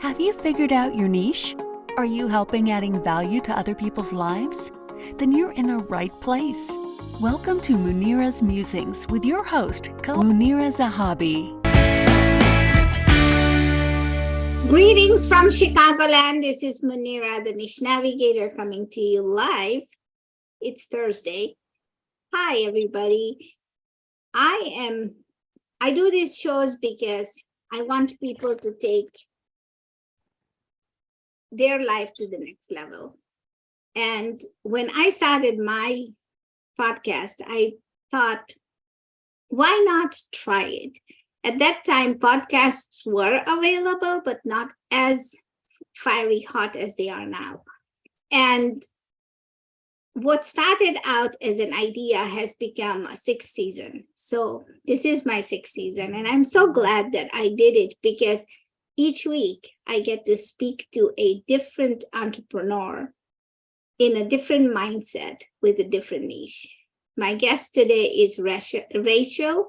Have you figured out your niche? Are you helping adding value to other people's lives? Then you're in the right place. Welcome to Munira's Musings with your host, Munira Zahabi. Greetings from Chicagoland. This is Munira, the Niche Navigator, coming to you live. It's Thursday. Hi, everybody. I do these shows because I want people to take their life to the next level. And when I started my podcast, I thought, why not try it? At that time, podcasts were available, but not as fiery hot as they are now. And what started out as an idea has become a sixth season. So this is my sixth season, and I'm so glad that I did it because each week I get to speak to a different entrepreneur in a different mindset with a different niche. My guest today is Raschell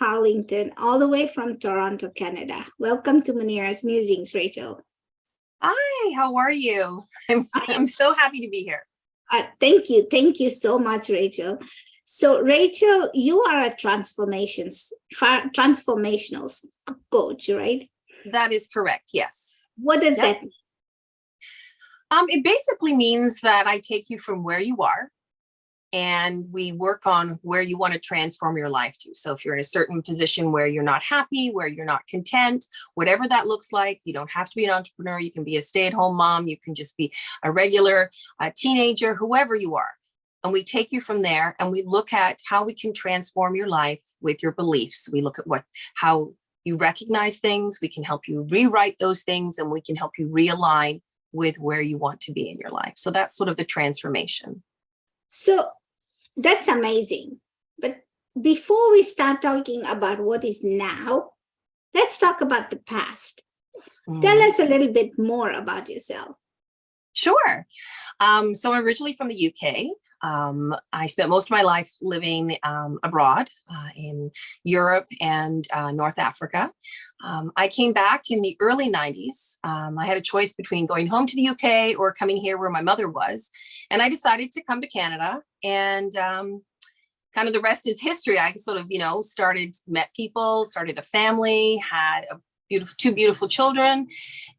Harlingten, all the way from Toronto, Canada. Welcome to Munira's Musings, Raschell. Hi, how are you? I'm so happy to be here. Thank you. Thank you so much, Raschell. So, Raschell, you are a transformational coach, right? That is correct, yes. What does that mean? It basically means that I take you from where you are and we work on where you want to transform your life to. So if you're in a certain position where you're not happy, where you're not content, whatever that looks like, you don't have to be an entrepreneur. You can be a stay-at-home mom. You can just be a regular teenager, whoever you are. And we take you from there and we look at how we can transform your life with your beliefs. We look at how you recognize things. We can help you rewrite those things, and we can help you realign with where you want to be in your life. So that's sort of the transformation. So that's amazing. But before we start talking about what is now, let's talk about the past. Tell us a little bit more about yourself. Sure. So I'm originally from the UK. I spent most of my life living abroad in Europe and North Africa. I came back in the early 90s. I had a choice between going home to the UK or coming here where my mother was. And I decided to come to Canada, and kind of the rest is history. I sort of, met people, started a family, had two beautiful children.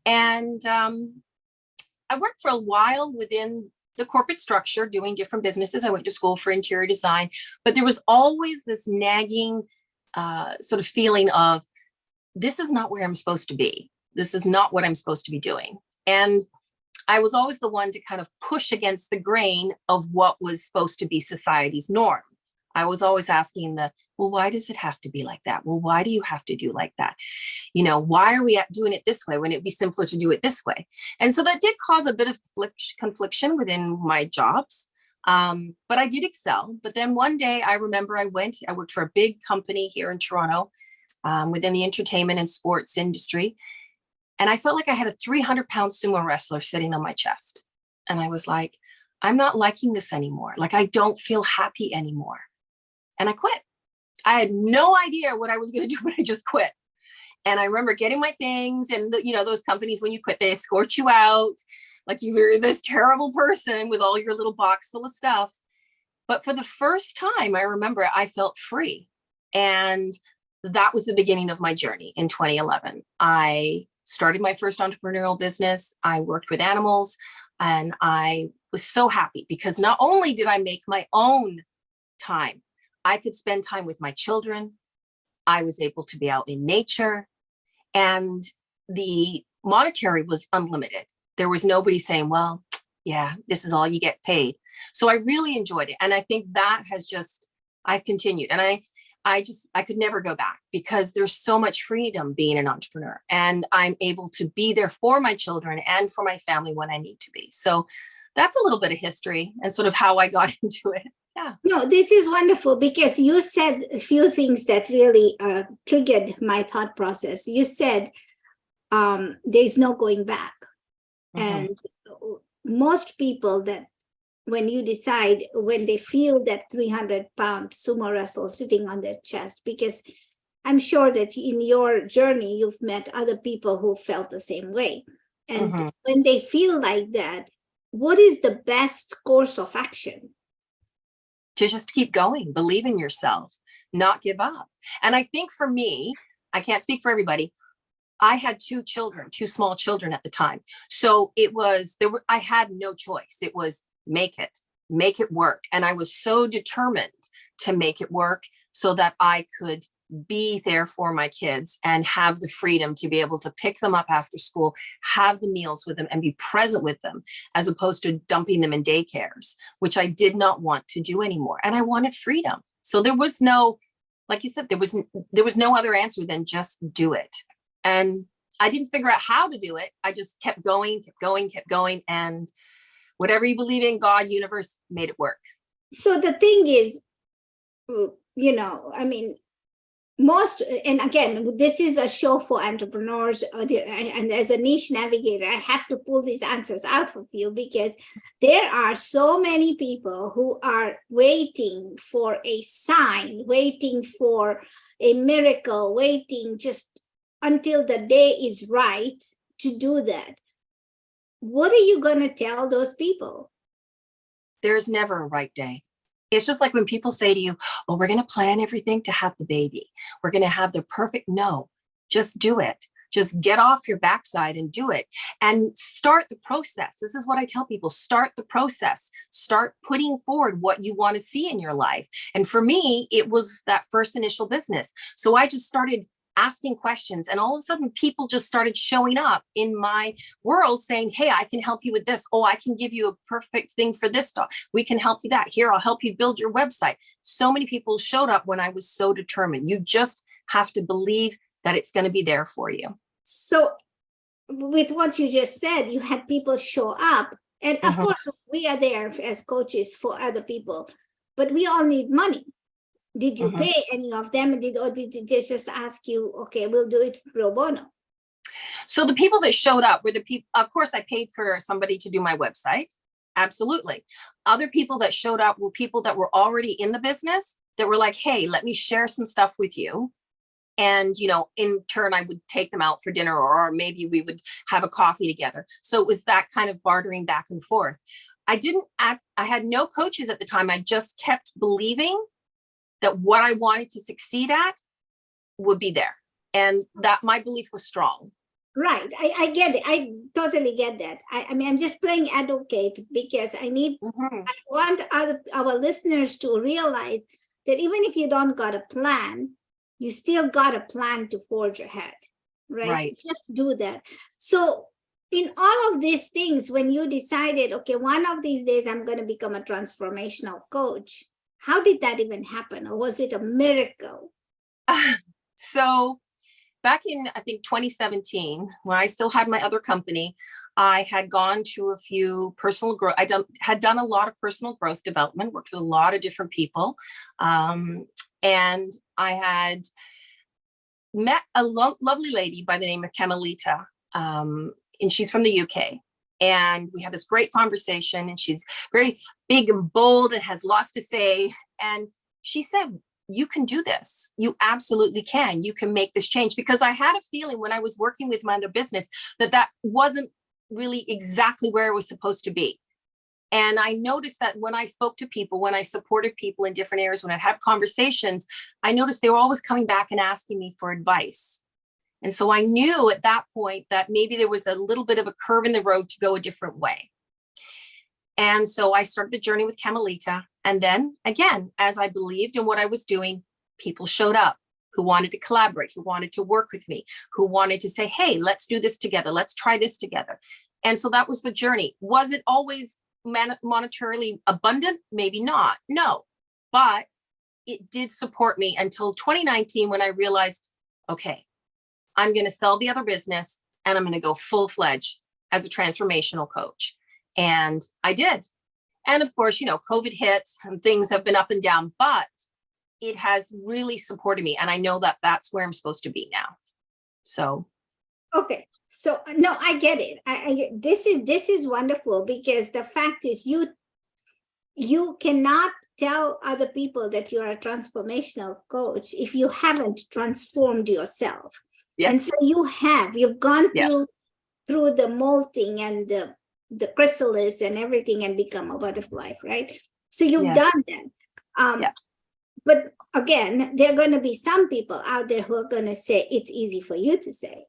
And I worked for a while within the corporate structure, doing different businesses. I went to school for interior design, but there was always this nagging sort of feeling of, this is not where I'm supposed to be. This is not what I'm supposed to be doing. And I was always the one to kind of push against the grain of what was supposed to be society's norm. I was always asking well, why does it have to be like that? Well, why do you have to do like that? Why are we doing it this way when it'd be simpler to do it this way? And so that did cause a bit of confliction within my jobs. But I did excel. But then one day I remember I worked for a big company here in Toronto within the entertainment and sports industry. And I felt like I had a 300-pound sumo wrestler sitting on my chest. And I was like, I'm not liking this anymore. Like, I don't feel happy anymore. And I quit. I had no idea what I was going to do, but I just quit. And I remember getting my things, and those companies, when you quit, they escort you out like you were this terrible person with all your little box full of stuff. But for the first time, I remember I felt free. And that was the beginning of my journey in 2011. I started my first entrepreneurial business. I worked with animals, and I was so happy because not only did I make my own time, I could spend time with my children. I was able to be out in nature, and the monetary was unlimited. There was nobody saying, well, yeah, this is all you get paid. So I really enjoyed it. And I think that I've continued. And I could never go back because there's so much freedom being an entrepreneur, and I'm able to be there for my children and for my family when I need to be. So that's a little bit of history and sort of how I got into it. Yeah. No, this is wonderful because you said a few things that really triggered my thought process. You said there's no going back. Mm-hmm. And most people that when they feel that 300-pound sumo wrestle sitting on their chest, because I'm sure that in your journey, you've met other people who felt the same way. And when they feel like that, what is the best course of action? To just keep going, believe in yourself, not give up. And I think for me, I can't speak for everybody, I had two small children at the time. So I had no choice. It was make it work. And I was so determined to make it work so that I could be there for my kids and have the freedom to be able to pick them up after school, have the meals with them and be present with them, as opposed to dumping them in daycares, which I did not want to do anymore. And I wanted freedom. So there was no, like you said, there was no other answer than just do it. And I didn't figure out how to do it. I just kept going. And whatever you believe in, God, universe, made it work. So the thing is, I mean, and again, this is a show for entrepreneurs, and as a niche navigator, I have to pull these answers out of you, because there are so many people who are waiting for a sign, waiting for a miracle, waiting just until the day is right to do that. What are you going to tell those people? There's never a right day. It's just like when people say to you, oh, we're going to plan everything to have the baby. We're going to have the perfect, no, just do it. Just get off your backside and do it and start the process. This is what I tell people, start the process, start putting forward what you want to see in your life. And for me, it was that first initial business. So I just started asking questions, and all of a sudden people just started showing up in my world saying, hey, I can help you with this. Oh, I can give you a perfect thing for this dog. We can help you that. Here, I'll help you build your website. So many people showed up when I was so determined. You just have to believe that it's going to be there for you. So with what you just said, you had people show up, and of course we are there as coaches for other people, but we all need money. Did you pay any of them? Or did they just ask you, okay, we'll do it pro bono? So the people that showed up were the people, of course, I paid for somebody to do my website. Absolutely. Other people that showed up were people that were already in the business that were like, hey, let me share some stuff with you. And, in turn, I would take them out for dinner, or maybe we would have a coffee together. So it was that kind of bartering back and forth. I had no coaches at the time. I just kept believing that what I wanted to succeed at would be there. And that my belief was strong. Right. I get it. I totally get that. I mean, I'm just playing advocate because I want our listeners to realize that even if you don't got a plan, you still got a plan to forge ahead, right? Just do that. So in all of these things, when you decided, okay, one of these days I'm going to become a transformational coach, how did that even happen? Or was it a miracle? So back in, I think, 2017, when I still had my other company, I had gone to a few personal growth. Had done a lot of personal growth development, worked with a lot of different people. And I had met a lovely lady by the name of Camelita, and she's from the UK. And we had this great conversation, and she's very big and bold and has lots to say. And she said, you can do this. You absolutely can. You can make this change. Because I had a feeling when I was working with my other business that wasn't really exactly where I was supposed to be. And I noticed that when I spoke to people, when I supported people in different areas, when I'd have conversations, I noticed they were always coming back and asking me for advice. And so I knew at that point that maybe there was a little bit of a curve in the road to go a different way. And so I started the journey with Camelita. And then again, as I believed in what I was doing, people showed up who wanted to collaborate, who wanted to work with me, who wanted to say, hey, let's do this together. Let's try this together. And so that was the journey. Was it always monetarily abundant? Maybe not. No, but it did support me until 2019 when I realized, okay, I'm going to sell the other business and I'm going to go full-fledged as a transformational coach. And I did. And of course, COVID hit and things have been up and down, but it has really supported me. And I know that that's where I'm supposed to be now. So. Okay. So no, I get it. This is wonderful, because the fact is you cannot tell other people that you're a transformational coach if you haven't transformed yourself. Yes. And so you've gone Yes. through the molting and the chrysalis and everything and become a butterfly, right? So you've done that. But again, there are going to be some people out there who are going to say it's easy for you to say.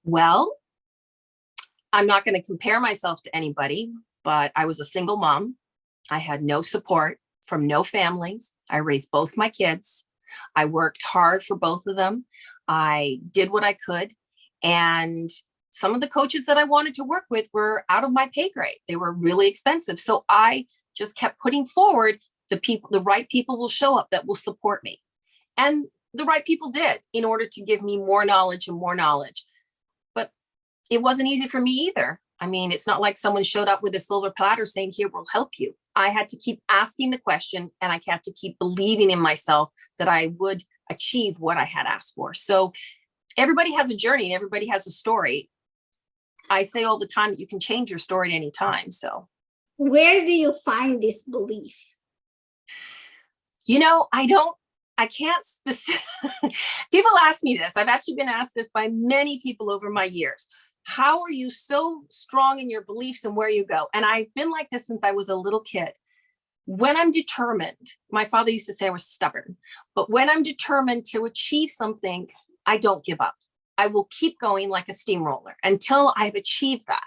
Well, I'm not going to compare myself to anybody, but I was a single mom. I had no support from no families. I raised both my kids. I worked hard for both of them. I did what I could. And some of the coaches that I wanted to work with were out of my pay grade. They were really expensive. So I just kept putting forward the right people will show up that will support me. And the right people did in order to give me more knowledge and more knowledge. But it wasn't easy for me either. I mean, it's not like someone showed up with a silver platter saying, here, we'll help you. I had to keep asking the question, and I had to keep believing in myself that I would achieve what I had asked for. So everybody has a journey and everybody has a story. I say all the time that you can change your story at any time. So where do you find this belief? You know, I can't people ask me this. I've actually been asked this by many people over my years. How are you so strong in your beliefs and where you go? And I've been like this since I was a little kid. When I'm determined, my father used to say I was stubborn, but when I'm determined to achieve something, I don't give up. I will keep going like a steamroller until I've achieved that.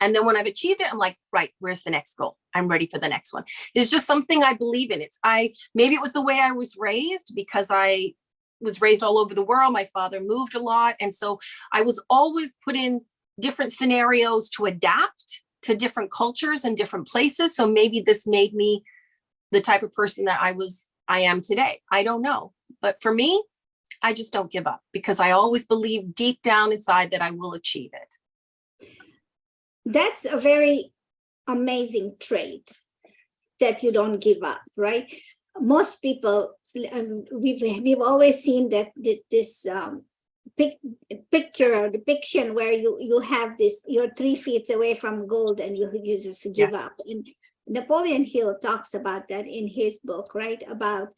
And then when I've achieved it, I'm like, right, where's the next goal? I'm ready for the next one. It's just something I believe in. Maybe it was the way I was raised, because I was raised all over the world. My father moved a lot. And so I was always put in different scenarios to adapt to different cultures and different places. So maybe this made me the type of person that I am today. I don't know. But for me, I just don't give up, because I always believe deep down inside that I will achieve it. That's a very amazing trait, that you don't give up, right? Most people, we've always seen that this picture or depiction where you have this, you're 3 feet away from gold and you just give up. And Napoleon Hill talks about that in his book, right? About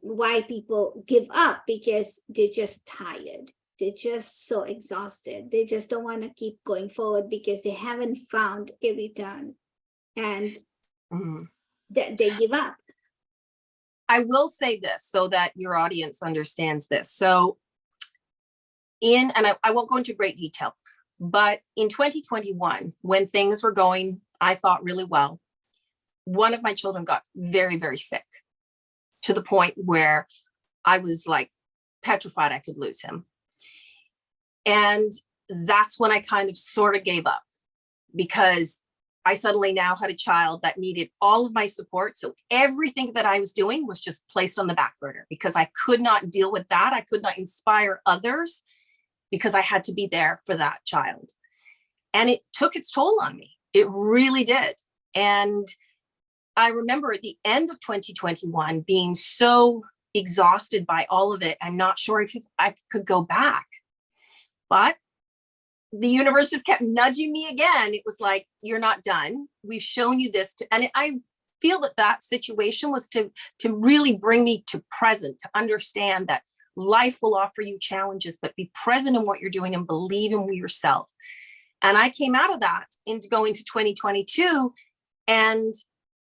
why people give up, because they're just tired. They're just so exhausted. They just don't want to keep going forward because they haven't found a return, and they give up. I will say this so that your audience understands this. So I won't go into great detail, but in 2021, when things were going, I thought, really well, one of my children got very, very sick, to the point where I was like petrified I could lose him. And that's when I kind of sort of gave up, because I suddenly now had a child that needed all of my support. So everything that I was doing was just placed on the back burner, because I could not deal with that. I could not inspire others, because I had to be there for that child. And it took its toll on me. It really did. And I remember at the end of 2021 being so exhausted by all of it. I'm not sure if I could go back. But the universe just kept nudging me again. It was like, you're not done. We've shown you this. And I feel that situation was to really bring me to present, to understand that life will offer you challenges, but be present in what you're doing and believe in yourself. And I came out of that into going to 2022, and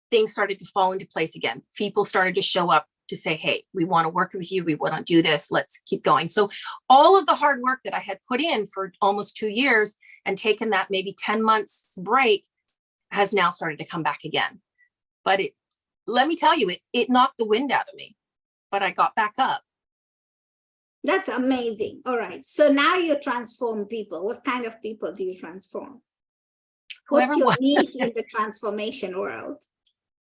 things started to fall into place again. People started to show up to say, hey, we want to work with you. We want to do this. Let's keep going. So all of the hard work that I had put in for almost 2 years and taken that maybe 10 months break has now started to come back again. But let me tell you, it knocked the wind out of me, but I got back up. That's amazing. All right. So now you transform people. What kind of people do you transform? What's your niche in the transformation world?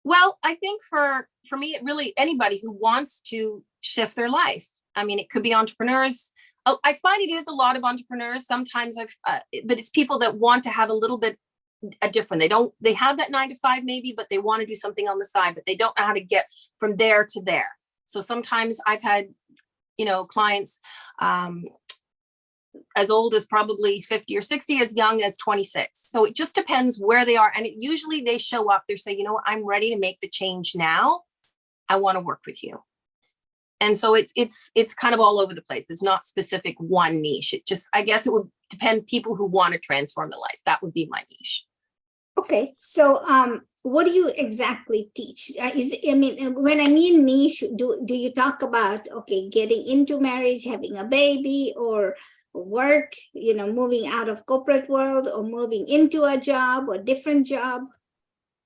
Well, I think for me, it really, anybody who wants to shift their life. I mean, it could be entrepreneurs. I find it is a lot of entrepreneurs. Sometimes but it's people that want to have a little bit different. They have that 9 to 5 maybe, but they want to do something on the side, but they don't know how to get from there to there. So sometimes I've had, clients as old as probably 50 or 60, as young as 26. So it just depends where they are. And usually they show up, they say, you know what, I'm ready to make the change now. I want to work with you. And so it's kind of all over the place. There's not specific one niche. It just, I guess it would depend people who want to transform their life. That would be my niche. Okay, so what do you exactly teach? When I mean niche, do you talk about, okay, getting into marriage, having a baby, or work, moving out of corporate world, or moving into a job or different job?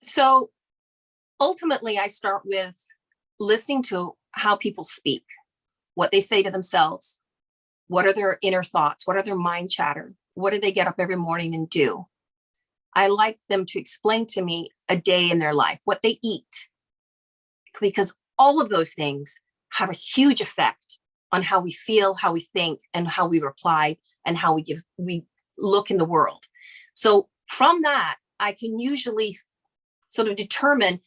So ultimately, I start with listening to how people speak, what they say to themselves, what are their inner thoughts, what are their mind chatter, what do they get up every morning and do? I like them to explain to me a day in their life, what they eat, because all of those things have a huge effect on how we feel, how we think, and how we reply, and how we look in the world. So from that, I can usually sort of determine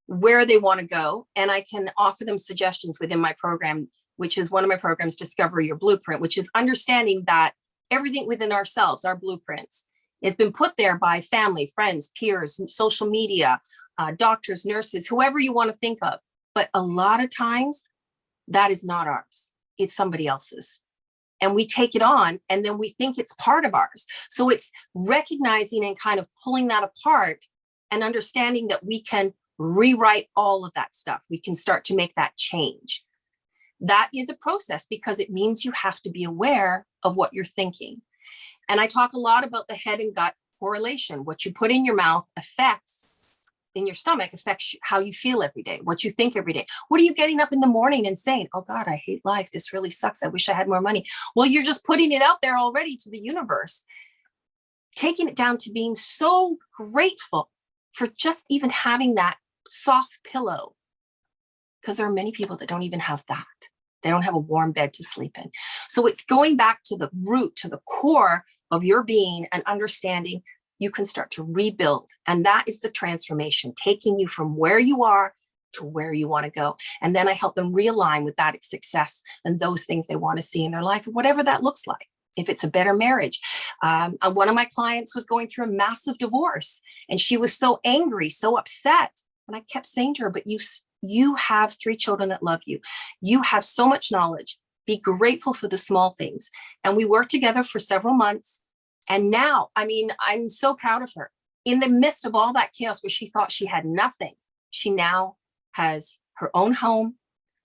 where they want to go, and I can offer them suggestions within my program, which is one of my programs, Discover Your Blueprint, which is understanding that everything within ourselves, our blueprints, has been put there by family, friends, peers, social media, doctors, nurses, whoever you want to think of. But a lot of times that is not ours. It's somebody else's. And we take it on and then we think it's part of ours. So it's recognizing and kind of pulling that apart and understanding that we can rewrite all of that stuff. We can start to make that change. That is a process because it means you have to be aware of what you're thinking. And I talk a lot about the head and gut correlation. What you put in your mouth affects in your stomach, affects how you feel every day, what you think every day. What are you getting up in the morning and saying, oh God, I hate life. This really sucks. I wish I had more money. Well, you're just putting it out there already to the universe, taking it down to being so grateful for just even having that soft pillow. Because there are many people that don't even have that. They don't have a warm bed to sleep in. So it's going back to the root, to the core of your being and understanding you can start to rebuild. And that is the transformation, taking you from where you are to where you want to go. And then I help them realign with that success and those things they want to see in their life, whatever that looks like. If it's a better marriage. One of my clients was going through a massive divorce and she was so angry, so upset. And I kept saying to her, but you have 3 children that love you. You have so much knowledge. Be grateful for the small things. And we worked together for several months. And now, I'm so proud of her. In the midst of all that chaos where she thought she had nothing, she now has her own home,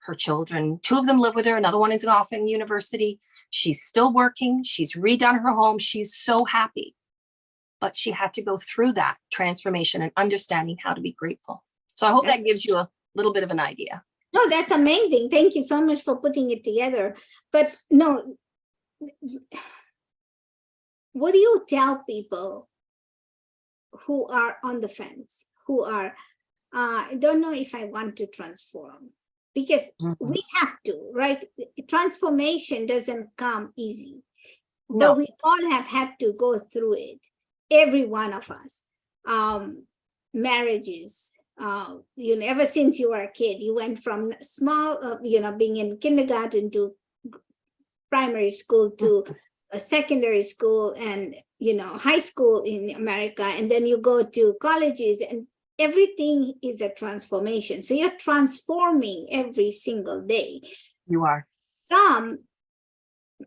her children, 2 of them live with her. Another one is off in university. She's still working. She's redone her home. She's so happy. But she had to go through that transformation and understanding how to be grateful. So I hope that gives you a little bit of an idea. No, that's amazing. Thank you so much for putting it together. But no, what do you tell people who are on the fence, who are, I don't know if I want to transform? Because we have to, right? Transformation doesn't come easy. No. But we all have had to go through it. Every one of us. Marriages, ever since you were a kid, you went from small, being in kindergarten to primary school to a secondary school and, high school in America. And then you go to colleges and everything is a transformation. So you're transforming every single day. You are. Some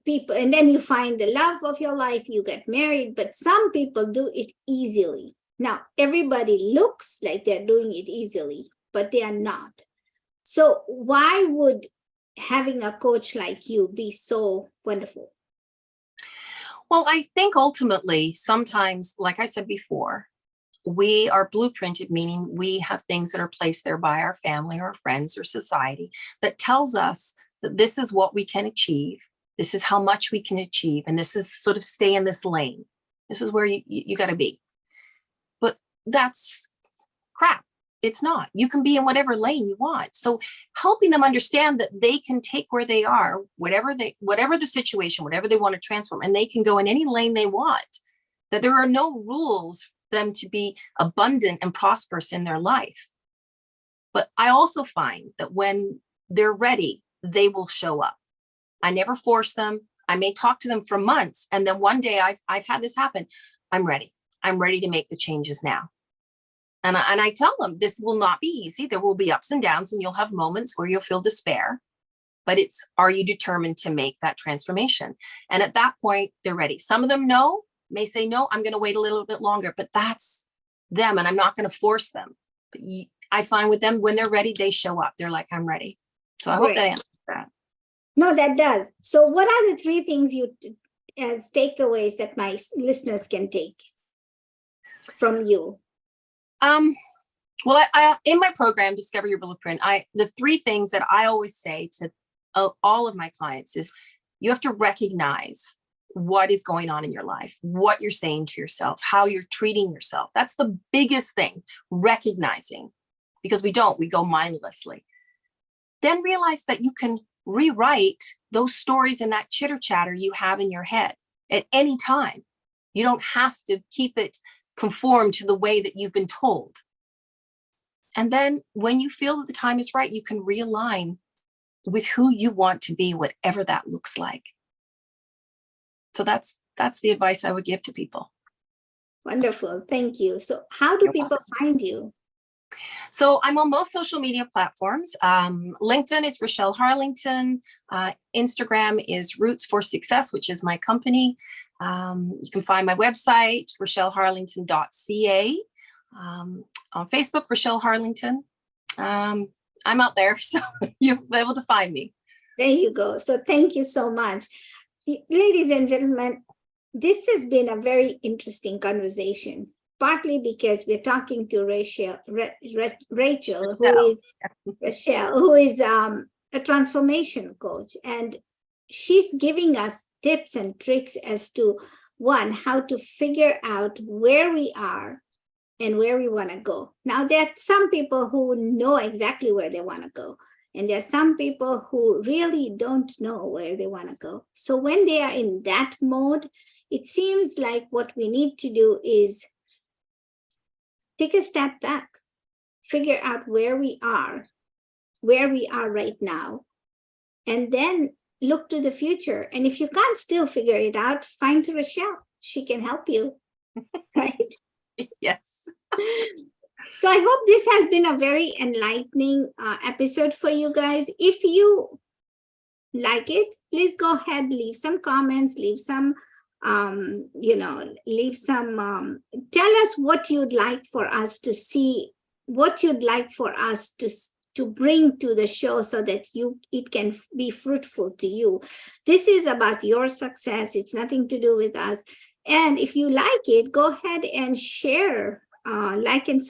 people, and then you find the love of your life, you get married, but some people do it easily. Now, everybody looks like they're doing it easily, but they are not. So why would having a coach like you be so wonderful? Well, I think ultimately, sometimes, like I said before, we are blueprinted, meaning we have things that are placed there by our family or friends or society that tells us that this is what we can achieve. This is how much we can achieve. And this is sort of stay in this lane. This is where you got to be. But that's crap. It's not. You can be in whatever lane you want. So helping them understand that they can take where they are, whatever the situation, whatever they want to transform, and they can go in any lane they want, that there are no rules for them to be abundant and prosperous in their life. But I also find that when they're ready, they will show up. I never force them. I may talk to them for months. And then one day I've had this happen. I'm ready. I'm ready to make the changes now. And I tell them this will not be easy. There will be ups and downs, and you'll have moments where you'll feel despair. But it's, are you determined to make that transformation? And at that point, they're ready. Some of them may say, no, I'm going to wait a little bit longer, but that's them. And I'm not going to force them. But I find with them, when they're ready, they show up. They're like, I'm ready. So I hope that answers that. No, that does. So what are the 3 things you, as takeaways that my listeners can take from you? Well, I in my program, Discover Your Blueprint, the 3 things that I always say to all of my clients is you have to recognize what is going on in your life, what you're saying to yourself, how you're treating yourself. That's the biggest thing, recognizing, because we go mindlessly. Then realize that you can rewrite those stories and that chitter chatter you have in your head at any time. You don't have to keep it conform to the way that you've been told. And then when you feel that the time is right, you can realign with who you want to be, whatever that looks like. So that's the advice I would give to people. Wonderful. Thank you. So how do people find you? So I'm on most social media platforms. LinkedIn is Raschell Harlingten. Instagram is Roots for Success, which is my company. You can find my website, raschellharlingten.ca. On Facebook, Raschell Harlingten. I'm out there, so you'll be able to find me. There you go. So thank you so much. Ladies and gentlemen, this has been a very interesting conversation, partly because we're talking to Raschell, who is a transformation coach. And she's giving us tips and tricks as to, one, how to figure out where we are and where we want to go. Now, there are some people who know exactly where they want to go. And there are some people who really don't know where they want to go. So when they are in that mode, it seems like what we need to do is take a step back, figure out where we are right now, and then look to the future. And if you can't still figure it out, find Raschell. She can help you, right? Yes. So I hope this has been a very enlightening episode for you guys. If you like it, please go ahead, leave some comments, leave some, tell us what you'd like for us to see, what you'd like for us to bring to the show so that it can be fruitful to you. This is about your success. It's nothing to do with us. And if you like it, go ahead and share, like and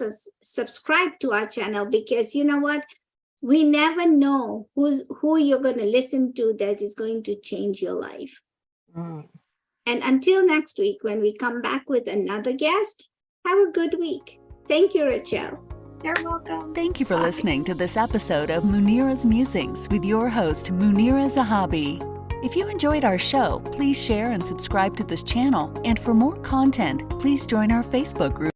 subscribe to our channel, because you know what? We never know who you're going to listen to that is going to change your life. And until next week, when we come back with another guest, have a good week. Thank you, Raschell. You're welcome. Thank you for listening to this episode of Munira's Musings with your host, Munira Zahabi. If you enjoyed our show, please share and subscribe to this channel. And for more content, please join our Facebook group.